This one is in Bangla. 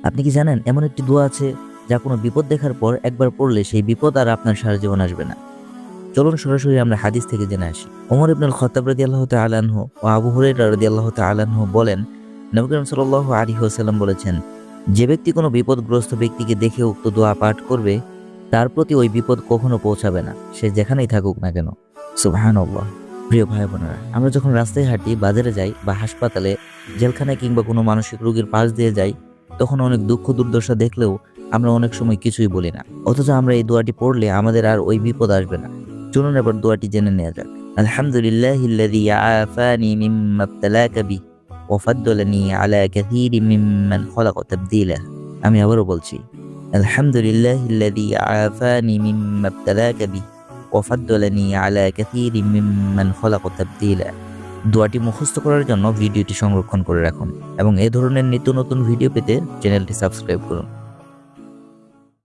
আপনি কি জানেন এমন একটি দোয়া আছে যা কোনো বিপদ দেখার পর একবার পড়লে সেই বিপদ আর আপনার সারা জীবন আসবে না? চলুন সরাসরি আমরা হাদিস থেকে জেনে আসি। ওমর ইবনুল খাত্তাব রাদিয়াল্লাহু তাআলা আনহু ও আবু হুরায়রা রাদিয়াল্লাহু তাআলা আনহু বলেন, নবী করিম সাল্লাল্লাহু আলাইহি ওয়াসাল্লাম বলেছেন, যে ব্যক্তি কোনো বিপদগ্রস্ত ব্যক্তিকে দেখে উক্ত দোয়া পাঠ করবে তার প্রতি ওই বিপদ কখনো পৌঁছাবে না, সে যেখানেই থাকুক না কেন। সুবহানাল্লাহ। প্রিয় ভাই বোনেরা, আমরা যখন রাস্তায় হাঁটি, বাজারে যাই বা হাসপাতালে, জেলখানায় কিংবা কোনো মানসিক রোগীর পাশ দিয়ে যাই, তখন অনেক দুঃখ দুর্দশা দেখলেও আমরা অনেক সময় কিছুই বলি না, অথচ আমরা এই দোয়াটি পড়লে আমাদের আর ওই বিপদ আসবে না। চলুন এবার দোয়াটি জেনে নেওয়া যাক। আলহামদুলিল্লাহিল্লাযী আফানি মিম্মা ইবতালাকা বিহি ওয়া ফাদ্দালানি আলা কাসীরিম মিম্মান খালাকা তাবদীলা। আমি আবারও বলছি, আলহামদুলিল্লাহিল্লাযী আফানি মিম্মা ইবতালাকা বিহি ওয়া ফাদ্দালানি আলা কাসীরিম মিম্মান খালাকা তাবদীলা। দোয়াটি মুখস্থ করার জন্য ভিডিওটি সংরক্ষণ করে রাখুন এবং এ ধরনের নিত্য নতুন ভিডিও পেতে চ্যানেলটি সাবস্ক্রাইব করুন।